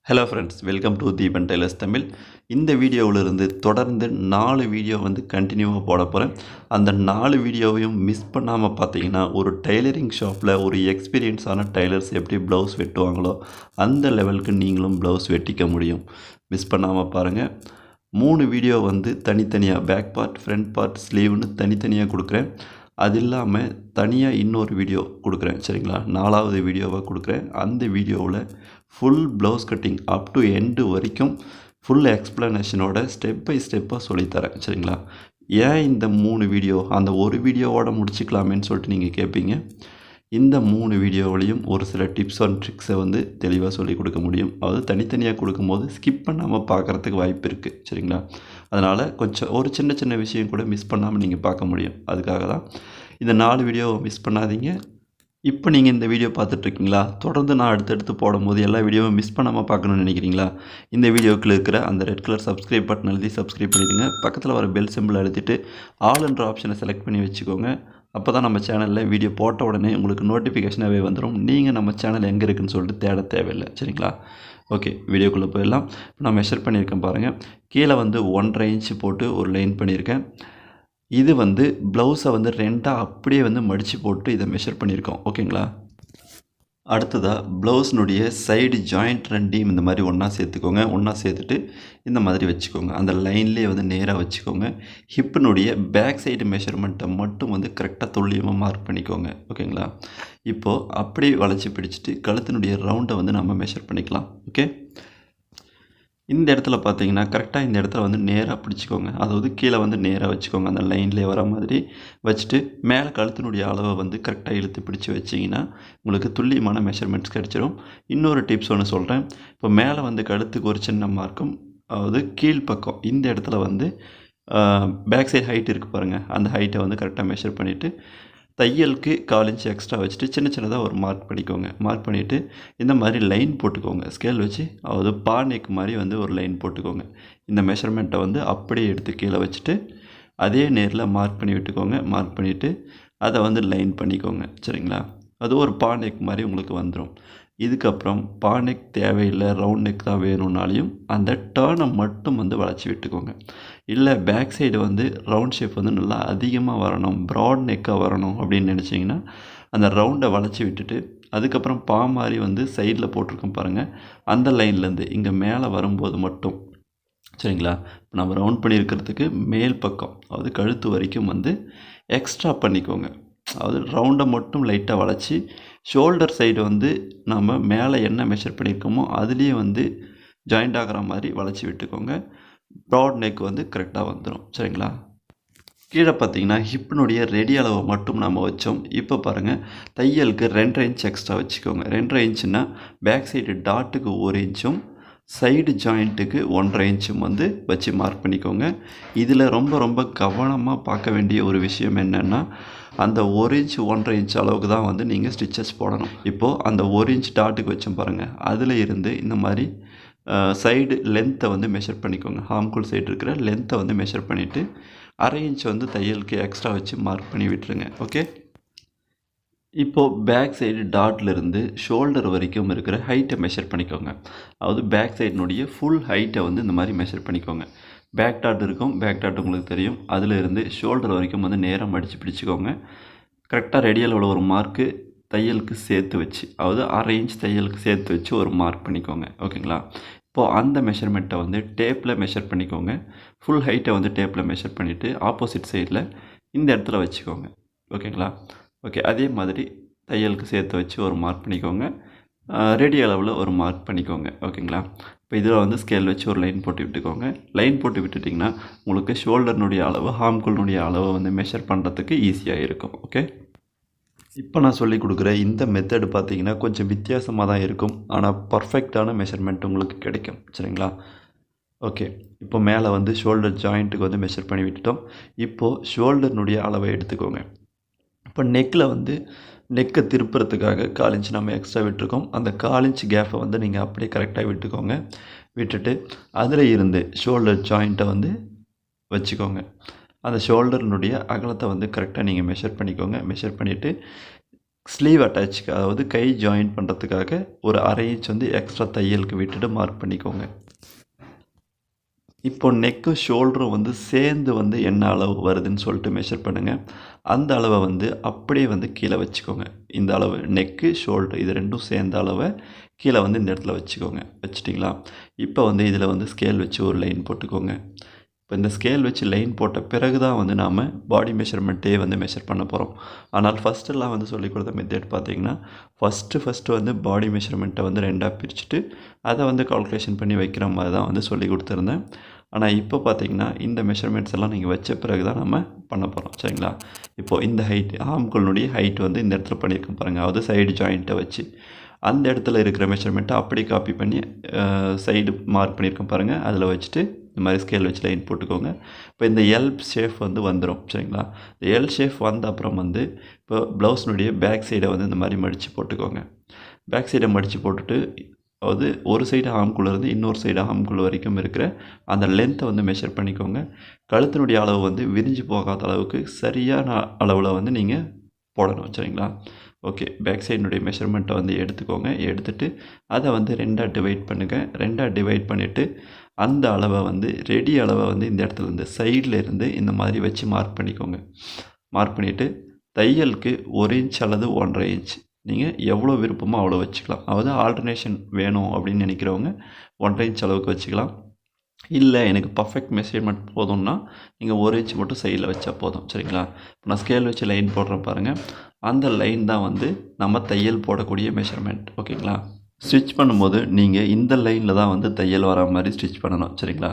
Hello friends, welcome to Deepan Tailors Tamil. இந்த வீடியோவிலிருந்து தொடர்ந்து 4 வீடியோ கண்டினியூவாக போட போகிறேன். அந்த 4 வீடியோவையும் மிஸ் பண்ணாமல் பார்த்தீங்கன்னா, ஒரு டெய்லரிங் ஷாப்பில் ஒரு எக்ஸ்பீரியன்ஸான டெய்லர்ஸ் எப்படி ப்ளவுஸ் வெட்டுவாங்களோ அந்த லெவலுக்கு நீங்களும் ப்ளவுஸ் வெட்டிக்க முடியும். மிஸ் பண்ணாமல் பாருங்கள். 3 வீடியோ தனித்தனியாக பேக் பார்ட், ஃப்ரண்ட் பார்ட், ஸ்லீவ்னு தனித்தனியாக கொடுக்குறேன். அது இல்லாமல் தனியாக இன்னொரு வீடியோ கொடுக்குறேன், சரிங்களா? 4வது வீடியோவாக கொடுக்குறேன். அந்த வீடியோவில் full blouse cutting up to end வரைக்கும் ஃபுல் எக்ஸ்ப்ளனேஷனோட ஸ்டெப் பை ஸ்டெப்பாக சொல்லித்தரேன், சரிங்களா? ஏன் இந்த 3 வீடியோ, அந்த ஒரு வீடியோவோட முடிச்சுக்கலாமேன்னு சொல்லிட்டு நீங்கள் கேட்பீங்க. இந்த 3 வீடியோவிலையும் ஒரு சில டிப்ஸ் அண்ட் ட்ரிக்ஸை தெளிவாக சொல்லிக் கொடுக்க முடியும். அதாவது தனித்தனியாக கொடுக்கும்போது ஸ்கிப் பண்ணாமல் பார்க்குறதுக்கு வாய்ப்பு இருக்குது, சரிங்களா? அதனால் கொஞ்சம் ஒரு சின்ன சின்ன விஷயம் கூட மிஸ் பண்ணாமல் நீங்கள் பார்க்க முடியும். அதுக்காக தான் இந்த 4 வீடியோவை மிஸ் பண்ணாதீங்க. இப்போ நீங்கள் இந்த வீடியோ பார்த்துட்ருக்கீங்களா? தொடர்ந்து நான் அடுத்தடுத்து போடும்போது எல்லா வீடியோவும் மிஸ் பண்ணாமல் பார்க்கணுன்னு நினைக்கிறீங்களா? இந்த வீடியோக்குள்ள இருக்கிற அந்த ரெட் கலர் சப்ஸ்கிரைப் பட்டன் எழுதி சப்ஸ்கிரைப் பண்ணிடுங்க. பக்கத்தில் வர பெல் சிம்பிள் அழுத்திட்டு ஆல் என்ற ஆப்ஷனை செலக்ட் பண்ணி வச்சுக்கோங்க. அப்போ தான் நம்ம சேனலில் வீடியோ போட்ட உடனே உங்களுக்கு நோட்டிஃபிகேஷனாகவே வந்துடும். நீங்கள் நம்ம சேனல் எங்கே இருக்குதுன்னு சொல்லிட்டு தேட தேவையில்லை, சரிங்களா? ஓகே, வீடியோக்குள்ளே போயிடலாம். இப்போ நான் மெஷர் பண்ணியிருக்கேன் பாருங்கள். கீழே 1.5 இன்ச்சு போட்டு ஒரு லைன் பண்ணியிருக்கேன். இது ப்ளவுஸை 2ஆக அப்படியே மடித்து போட்டு இதை மெஷர் பண்ணியிருக்கோம், ஓகேங்களா? அடுத்ததாக ப்ளவுஸ்னுடைய சைடு ஜாயிண்ட் ரெண்டையும் இந்த மாதிரி ஒன்றா சேர்த்துக்கோங்க. ஒன்றா சேர்த்துட்டு இந்த மாதிரி வச்சுக்கோங்க. அந்த லைன்லேயே நேராக வச்சுக்கோங்க. ஹிப்பினுடைய பேக் சைடு மெஷர்மெண்ட்டை மட்டும் கரெக்டாக துல்லியமாக மார்க் பண்ணிக்கோங்க, ஓகேங்களா? இப்போது அப்படியே வளைச்சி பிடிச்சிட்டு கழுத்தினுடைய ரவுண்டை நம்ம மெஷர் பண்ணிக்கலாம், ஓகே? இந்த இடத்துல பார்த்தீங்கன்னா கரெக்டாக இந்த இடத்துல நேராக பிடிச்சிக்கோங்க. அதாவது கீழே நேராக வச்சுக்கோங்க. அந்த லைன்லேயே வர மாதிரி வச்சுட்டு மேலே கழுத்தினுடைய அளவை கரெக்டாக இழுத்து பிடிச்சி வச்சிங்கன்னா உங்களுக்கு துல்லியமான மெஷர்மெண்ட்ஸ் கிடச்சிரும். இன்னொரு டிப்ஸ் ஒன்று சொல்கிறேன். இப்போ மேலே கழுத்துக்கு ஒரு சின்ன மார்க்கும், அதாவது கீழ்ப்பக்கம் இந்த இடத்துல பேக் சைடு ஹைட் இருக்குது பாருங்கள். அந்த ஹைட்டை கரெக்டாக மெஷர் பண்ணிவிட்டு தையலுக்கு 1/4 இன்ச் எக்ஸ்ட்ரா வச்சுட்டு சின்ன சின்னதாக ஒரு மார்க் பண்ணிக்கோங்க. மார்க் பண்ணிவிட்டு இந்த மாதிரி லைன் போட்டுக்கோங்க. ஸ்கேல் வச்சு, அதாவது பானைக்கு மாதிரி ஒரு லைன் போட்டுக்கோங்க. இந்த மெஷர்மெண்ட்டை அப்படியே எடுத்து கீழே வச்சுட்டு அதே நேரில் மார்க் பண்ணி விட்டுக்கோங்க. மார்க் பண்ணிவிட்டு அதை லைன் பண்ணிக்கோங்க, சரிங்களா? அது ஒரு பானைக்கு மாதிரி உங்களுக்கு வந்துடும். இதுக்கப்புறம் பானைக்கு தேவையில்லை, ரவுண்ட் நெக் தான் வேணும்னாலையும் அந்த டேர்னை மட்டும் வளைச்சி விட்டுக்கோங்க. இல்லை பேக் சைடு ரவுண்ட் ஷேப் நல்லா அதிகமாக வரணும், ப்ராட் நெக்காக வரணும் அப்படின்னு நினச்சிங்கன்னா அந்த ரவுண்டை வளைச்சி விட்டுட்டு அதுக்கப்புறம் மாதிரி சைடில் போட்டிருக்கோம் பாருங்கள். அந்த லைன்லேருந்து இங்கே மேலே வரும்போது மட்டும், சரிங்களா? இப்போ நம்ம ரவுண்ட் பண்ணியிருக்கிறதுக்கு மேல் பக்கம், அதாவது கழுத்து வரைக்கும் எக்ஸ்ட்ரா பண்ணிக்கோங்க. அதாவது ரவுண்டை மட்டும் லைட்டாக வளைச்சி ஷோல்டர் சைடு நம்ம மேலே என்ன மெஷர் பண்ணியிருக்கோமோ அதுலேயே ஜாயிண்ட் ஆகிற மாதிரி வளைச்சி விட்டுக்கோங்க. ப்ராட் நெக் கரெக்டாக வந்துடும், சரிங்களா? கீழே பார்த்தீங்கன்னா ஹிப்பினுடைய ரெடி அளவை மட்டும் நம்ம வச்சோம். இப்போ பாருங்கள், தையலுக்கு 2.5 இன்ச் எக்ஸ்ட்ரா வச்சுக்கோங்க. 2.5 இன்ச்சுன்னா பேக் சைடு டாட்டுக்கு 1 இன்ச்சும் சைடு ஜாயிண்ட்டுக்கு 1.5 இன்ச்சும் வச்சு மார்க் பண்ணிக்கோங்க. இதில் ரொம்ப ரொம்ப கவனமாக பார்க்க வேண்டிய ஒரு விஷயம் என்னென்னா, அந்த 1 இன்ச் 1.5 இன்ச் அளவுக்கு தான் நீங்கள் ஸ்டிச்சஸ் போடணும். இப்போது அந்த 1 இன்ச் டாட்டுக்கு வச்சோம் பாருங்கள். அதில் இருந்து இந்த மாதிரி சைடு லென்த்தை மெஷர் பண்ணிக்கோங்க. ஹார்ம்குள் சைடு இருக்கிற லென்த்தை மெஷர் பண்ணிவிட்டு 1/2 இன்ச் தையலுக்கு எக்ஸ்ட்ரா வச்சு மார்க் பண்ணி விட்டுருங்க, ஓகே? இப்போது பேக் சைடு டாட்லேருந்து ஷோல்டர் வரைக்கும் இருக்கிற ஹைட்டை மெஷர் பண்ணிக்கோங்க. அதாவது பேக் சைடினுடைய ஃபுல் ஹைட்டை இந்த மாதிரி மெஷர் பண்ணிக்கோங்க. பேக் டாட் இருக்கும், பேக் டாட் உங்களுக்கு தெரியும். அதில் இருந்து ஷோல்டர் வரைக்கும் நேராக மடித்து பிடிச்சிக்கோங்க. கரெக்டாக ரெடியில் ஒரு மார்க்கு தையலுக்கு சேர்த்து வச்சு, அதாவது 1/2 இன்ச் தையலுக்கு சேர்த்து வச்சு ஒரு மார்க் பண்ணிக்கோங்க, ஓகேங்களா? இப்போது அந்த மெஷர்மெண்ட்டை டேப்பில் மெஷர் பண்ணிக்கோங்க. ஃபுல் ஹைட்டை டேப்பில் மெஷர் பண்ணிவிட்டு ஆப்போசிட் சைடில் இந்த இடத்துல வச்சுக்கோங்க, ஓகேங்களா? ஓகே, அதே மாதிரி தையலுக்கு சேர்த்து வச்சு ஒரு மார்க் பண்ணிக்கோங்க. ரெடி அளவில் ஒரு மார்க் பண்ணிக்கோங்க, ஓகேங்களா? இப்போ இதில் ஸ்கேல் வச்சு ஒரு லைன் போட்டு விட்டுக்கோங்க. லைன் போட்டு விட்டுட்டிங்கன்னா உங்களுக்கு ஷோல்டர்னுடைய அளவு, ஹார்ம்குள்னுடைய அளவை மெஷர் பண்ணுறதுக்கு ஈஸியாக இருக்கும், ஓகே? இப்போ நான் சொல்லிக் கொடுக்குற இந்த மெத்தடு பார்த்தீங்கன்னா கொஞ்சம் வித்தியாசமாக தான் இருக்கும், ஆனால் பர்ஃபெக்டான மெஷர்மெண்ட் உங்களுக்கு கிடைக்கும், சரிங்களா? ஓகே, இப்போ மேலே ஷோல்டர் ஜாயிண்ட்டுக்கு மெஷர் பண்ணி விட்டுட்டோம். இப்போது ஷோல்டர்னுடைய அளவை எடுத்துக்கோங்க. இப்போ நெக்கில் நெக்கை திருப்புறதுக்காக 1/4 இன்ச் நம்ம எக்ஸ்ட்ரா விட்டுருக்கோம். அந்த 1/4 இன்ச் கேப்பை நீங்கள் அப்படியே கரெக்டாக விட்டுக்கோங்க. விட்டுட்டு அதில் இருந்து ஷோல்டர் ஜாயிண்ட்டை வச்சுக்கோங்க. அந்த ஷோல்டர்னுடைய அகலத்தை கரெக்டாக நீங்கள் மெஷர் பண்ணிக்கோங்க. மெஷர் பண்ணிவிட்டு ஸ்லீவ் அட்டாச்சுக்கு அதாவது கை ஜாயின் பண்ணுறதுக்காக ஒரு 1/2 இன்ச் வந்து எக்ஸ்ட்ரா தையலுக்கு விட்டுட்டு மார்க் பண்ணிக்கோங்க. இப்போ நெக்கும் ஷோல்டரும் வந்து சேர்ந்து வந்து என்ன அளவு வருதுன்னு சொல்லிட்டு மெஷர் பண்ணுங்கள். அந்த அளவை வந்து அப்படியே வந்து கீழே வச்சுக்கோங்க. இந்த அளவு நெக்கு ஷோல்டர் இது ரெண்டும் சேர்ந்த அளவை கீழே வந்து இந்த இடத்துல வச்சுக்கோங்க. வச்சுட்டிங்களா? இப்போ வந்து இதில் வந்து ஸ்கேல் வச்சு ஒரு லைன் போட்டுக்கோங்க. இப்போ இந்த ஸ்கேல் வச்சு லைன் போட்ட பிறகு தான் வந்து நாம் பாடி மெஷர்மெண்ட்டே வந்து மெஷர் பண்ண போகிறோம். ஆனால் ஃபஸ்ட்டெல்லாம் வந்து சொல்லிக் கொடுத்த மெத்தட் பார்த்திங்கன்னா ஃபஸ்ட்டு வந்து பாடி மெஷர்மெண்ட்டை வந்து 2ஆக பிரிச்சுட்டு அதை வந்து கால்குலேஷன் பண்ணி வைக்கிற மாதிரி தான் வந்து சொல்லி கொடுத்துருந்தேன். ஆனால் இப்போ பார்த்திங்கன்னா இந்த மெஷர்மெண்ட்ஸ் எல்லாம் நீங்கள் வச்ச பிறகு தான் நம்ம பண்ண போகிறோம். சரிங்களா? இப்போது இந்த ஹைட் ஆம்கோலினுடைய ஹைட் வந்து இந்த இடத்துல பண்ணியிருக்கோம் பாருங்கள். அதாவது சைடு ஜாயிண்ட்டை வச்சு அந்த இடத்துல இருக்கிற மெஷர்மெண்ட்டை அப்படியே காப்பி பண்ணி சைடு மார்க் பண்ணியிருக்கோம் பாருங்கள். அதில் வச்சுட்டு இந்த மாதிரி ஸ்கேல் வச்சு லைன் போட்டுக்கோங்க. இப்போ இந்த எல் ஷேப் வந்து வந்துடும். சரிங்களா? இந்த எல் ஷேப் வந்த அப்புறம் வந்து இப்போ ப்ளவுஸ்னுடைய பேக் சைடை வந்து இந்த மாதிரி மடித்து போட்டுக்கோங்க. பேக் சைடை மடித்து போட்டுட்டு அதாவது ஒரு சைடு ஆம்குள்ளேருந்து இன்னொரு சைடு ஆம்குள்ள வரைக்கும் இருக்கிற அந்த லென்த்தை வந்து மெஷர் பண்ணிக்கோங்க. கழுத்தினுடைய அளவு வந்து விரிஞ்சு போகாத அளவுக்கு சரியான அளவில் வந்து நீங்கள் போடணும். சரிங்களா? ஓகே, பேக் சைடினுடைய மெஷர்மெண்ட்டை வந்து எடுத்துக்கோங்க. எடுத்துகிட்டு அதை வந்து 2ஆக டிவைட் பண்ணுங்கள். 2ஆக டிவைட் பண்ணிவிட்டு அந்த அளவை வந்து ரெடி அளவை வந்து இந்த இடத்துல இருந்து சைடில் இருந்து இந்த மாதிரி வச்சு மார்க் பண்ணிக்கோங்க. மார்க் பண்ணிவிட்டு தையலுக்கு 1 இன்ச் அல்லது 1.5 இன்ச் நீங்கள் எவ்வளோ விருப்பமோ அவ்வளோ வச்சுக்கலாம். அதாவது ஆல்டர்னேஷன் வேணும் அப்படின்னு நினைக்கிறவங்க 1.5 இன்ச் அளவுக்கு வச்சுக்கலாம். இல்லை எனக்கு பர்ஃபெக்ட் மெஷர்மெண்ட் போதும்னா நீங்கள் 1 இன்ச் மட்டும் சைடில் வச்சா போதும். சரிங்களா? இப்போ நான் ஸ்கேல் வச்சு லைன் போடுறேன் பாருங்கள். அந்த லைன் தான் வந்து நம்ம தையல் போடக்கூடிய மெஷர்மெண்ட். ஓகேங்களா? ஸ்டிச் பண்ணும்போது நீங்கள் இந்த லைனில் தான் வந்து தையல் வர மாதிரி ஸ்டிச் பண்ணணும். சரிங்களா?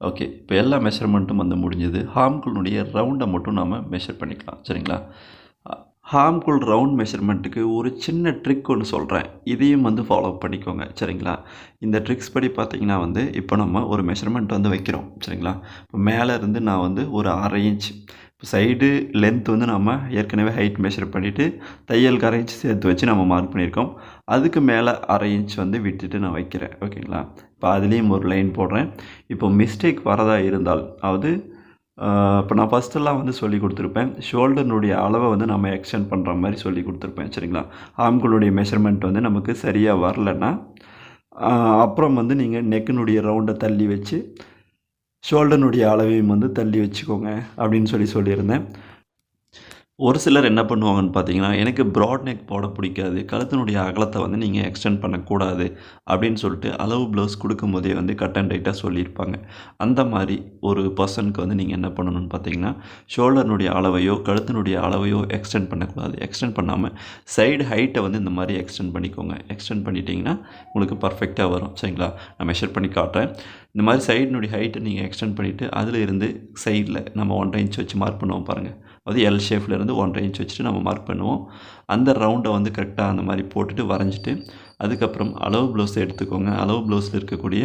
ஓகே, இப்போ எல்லா மெஷர்மெண்ட்டும் வந்து முடிஞ்சது. ஹார்ம்குள்னுடைய ரவுண்டை மட்டும் நாம் மெஷர் பண்ணிக்கலாம். சரிங்களா? ஹார்ம்குள் ரவுண்ட் மெஷர்மெண்ட்டுக்கு ஒரு சின்ன ட்ரிக் ஒன்று சொல்கிறேன். இதையும் வந்து ஃபாலோ பண்ணிக்கோங்க. சரிங்களா? இந்த ட்ரிக்ஸ் படி பார்த்திங்கன்னா வந்து இப்போ நம்ம ஒரு மெஷர்மெண்ட் வந்து வைக்கிறோம். சரிங்களா? இப்போ மேலே இருந்து நான் வந்து ஒரு 1/2 இன்ச் இப்போ சைடு லென்த் வந்து நம்ம ஏற்கனவே ஹைட் மெஷர் பண்ணிவிட்டு தையலுக்கு 1/2 இன்ச் சேர்த்து வச்சு நம்ம மார்க் பண்ணியிருக்கோம். அதுக்கு மேலே 1/2 இன்ச் வந்து விட்டுட்டு நான் வைக்கிறேன். ஓகேங்களா? இப்போ அதுலேயும் ஒரு லைன் போடுறேன். இப்போ மிஸ்டேக் வரதா இருந்தால் அதாவது இப்போ நான் ஃபஸ்ட்டெல்லாம் வந்து சொல்லி கொடுத்துருப்பேன். ஷோல்டர்னுடைய அளவை வந்து நம்ம எக்ஸ்டெண்ட் பண்ணுற மாதிரி சொல்லி கொடுத்துருப்பேன். சரிங்களா? ஆம்களுடைய மெஷர்மெண்ட் வந்து நமக்கு சரியாக வரலன்னா அப்புறம் வந்து நீங்கள் நெக்கினுடைய ரவுண்டை தள்ளி வச்சு ஷோல்டர்னுடைய அளவையும் வந்து தள்ளி வச்சுக்கோங்க அப்படின்னு சொல்லியிருந்தேன். ஒரு சிலர் என்ன பண்ணுவாங்கன்னு பார்த்தீங்கன்னா, எனக்கு ப்ராட் நெக் போட பிடிக்காது, கழுத்தினுடைய அகலத்தை வந்து நீங்கள் எக்ஸ்டெண்ட் பண்ணக்கூடாது அப்படின்னு சொல்லிட்டு அளவு ப்ளவுஸ் கொடுக்கும்போதே வந்து கட் அண்ட் ரைட்டாக சொல்லியிருப்பாங்க. அந்த மாதிரி ஒரு பர்சனுக்கு வந்து நீங்கள் என்ன பண்ணணும்னு பார்த்தீங்கன்னா, ஷோல்டர்னுடைய அளவையோ கழுத்தினுடைய அளவையோ எக்ஸ்டெண்ட் பண்ணக்கூடாது. எக்ஸ்டெண்ட் பண்ணாமல் சைடு ஹைட்டை வந்து இந்த மாதிரி எக்ஸ்டெண்ட் பண்ணிக்கோங்க. எக்ஸ்டெண்ட் பண்ணிட்டீங்கன்னா உங்களுக்கு பர்ஃபெக்டாக வரும். சரிங்களா? நான் மெஷர் பண்ணி காட்டுறேன். இந்த மாதிரி சைடினுடைய ஹைட்டை நீங்கள் எக்ஸ்டெண்ட் பண்ணிவிட்டு அதில் இருந்து சைடில் நம்ம 1.5 இன்ச் வச்சு மார்க் பண்ணுவோம் பாருங்கள். அது எல் ஷேப்பில் இருந்து 1.5 இன்ச் வச்சுட்டு நம்ம மார்க் பண்ணுவோம். அந்த ரவுண்டை வந்து கரெக்டாக அந்த மாதிரி போட்டுட்டு வரைஞ்சிட்டு அதுக்கப்புறம் அளவு ப்ளவுஸை எடுத்துக்கோங்க. அளவு ப்ளவுஸில் இருக்கக்கூடிய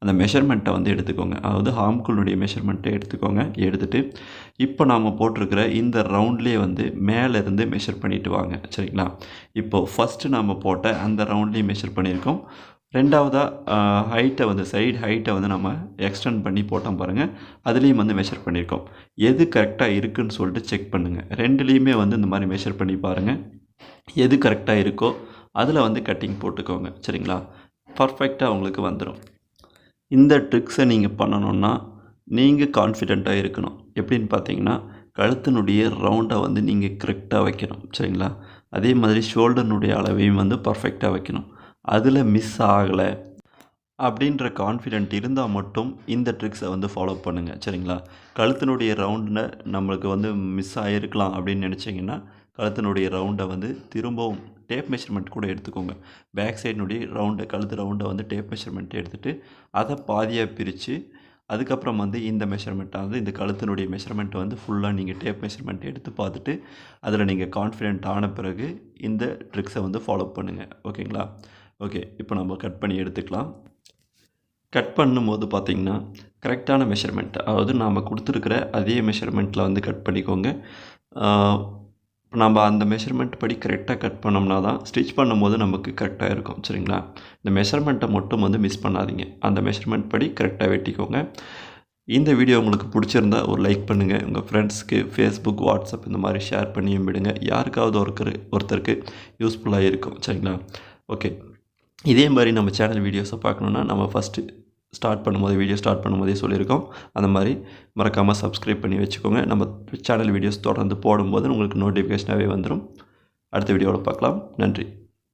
அந்த மெஷர்மெண்ட்டை வந்து எடுத்துக்கோங்க. அதாவது ஆம்குள்னுடைய மெஷர்மெண்ட்டை எடுத்துக்கோங்க. எடுத்துகிட்டு இப்போ நாம் போட்டிருக்கிற இந்த ரவுண்ட்லேயே வந்து மேலேருந்து மெஷர் பண்ணிவிட்டு வாங்க. சரிங்களா? இப்போது ஃபஸ்ட்டு நாம் போட்ட அந்த ரவுண்ட்லேயும் மெஷர் பண்ணியிருக்கோம். ரெண்டாவதாக ஹைட்டை வந்து சைடு ஹைட்டை வந்து நம்ம எக்ஸ்டெண்ட் பண்ணி போட்டோம் பாருங்கள். அதுலேயும் வந்து மெஷர் பண்ணியிருக்கோம். எது கரெக்டாக இருக்குதுன்னு சொல்லிட்டு செக் பண்ணுங்கள். ரெண்டுலேயுமே வந்து இந்த மாதிரி மெஷர் பண்ணி பாருங்கள். எது கரெக்டாக இருக்கோ அதில் வந்து கட்டிங் போட்டுக்கோங்க. சரிங்களா? பர்ஃபெக்டாக உங்களுக்கு வந்துடும். இந்த ட்ரிக்ஸை நீங்கள் பண்ணணுன்னா நீங்கள் கான்ஃபிடெண்ட்டாக இருக்கணும். எப்படின்னு பார்த்தீங்கன்னா, கழுத்தினுடைய ரவுண்டை வந்து நீங்கள் கரெக்டாக வைக்கணும். சரிங்களா? அதே மாதிரி ஷோல்டர்னுடைய அளவையும் வந்து பர்ஃபெக்டாக வைக்கணும். அதில் மிஸ் ஆகலை அப்படின்ற கான்ஃபிடென்ட் இருந்தால் மட்டும் இந்த ட்ரிக்ஸை வந்து ஃபாலோ பண்ணுங்கள். சரிங்களா? கழுத்தினுடைய ரவுண்டில் நம்மளுக்கு வந்து மிஸ் ஆகிருக்கலாம் அப்படின்னு நினச்சிங்கன்னா கழுத்தினுடைய ரவுண்டை வந்து திரும்பவும் டேப் மெஷர்மெண்ட் கூட எடுத்துக்கோங்க. பேக் சைடினுடைய கழுத்து ரவுண்டை வந்து டேப் மெஷர்மெண்ட் எடுத்துகிட்டு அதை பாதியாக பிரித்து அதுக்கப்புறம் வந்து இந்த மெஷர்மெண்ட்டாக இந்த கழுத்தினுடைய மெஷர்மெண்ட்டை வந்து ஃபுல்லாக நீங்கள் டேப் மெஷர்மெண்ட் எடுத்து பார்த்துட்டு அதில் நீங்கள் கான்ஃபிடென்ட் ஆன பிறகு இந்த ட்ரிக்ஸை வந்து ஃபாலோ பண்ணுங்கள். ஓகேங்களா? ஓகே, இப்போ நம்ம கட் பண்ணி எடுத்துக்கலாம். கட் பண்ணும்போது பார்த்திங்கன்னா கரெக்டான மெஷர்மெண்ட், அதாவது நாம் கொடுத்துருக்கிற அதே மெஷர்மெண்ட்டில் வந்து கட் பண்ணிக்கோங்க. இப்போ நம்ம அந்த மெஷர்மெண்ட் படி கரெக்டாக கட் பண்ணோம்னா தான் ஸ்டிச் பண்ணும்போது நமக்கு கரெக்டாக இருக்கும். சரிங்களா? இந்த மெஷர்மெண்ட்டை மட்டும் வந்து மிஸ் பண்ணாதீங்க. அந்த மெஷர்மெண்ட் படி கரெக்டாக வெட்டிக்கோங்க. இந்த வீடியோ உங்களுக்கு பிடிச்சிருந்தா ஒரு லைக் பண்ணுங்கள். உங்கள் ஃப்ரெண்ட்ஸ்க்கு ஃபேஸ்புக், வாட்ஸ்அப் இந்த மாதிரி ஷேர் பண்ணியும் விடுங்க. யாருக்காவது ஒருத்தருக்கு யூஸ்ஃபுல்லாக இருக்கும். சரிங்களா? ஓகே. இதே மாதிரி நம்ம சேனல் வீடியோஸை பார்க்கணுன்னா நம்ம ஃபஸ்ட்டு வீடியோ ஸ்டார்ட் பண்ணும்போதே சொல்லியிருக்கோம். அந்த மாதிரி மறக்காமல் சப்ஸ்கிரைப் பண்ணி வச்சுக்கோங்க. நம்ம சேனல் வீடியோஸ் தொடர்ந்து போடும்போது உங்களுக்கு நோட்டிஃபிகேஷனாகவே வந்துடும். அடுத்த வீடியோவில் பார்க்கலாம். நன்றி.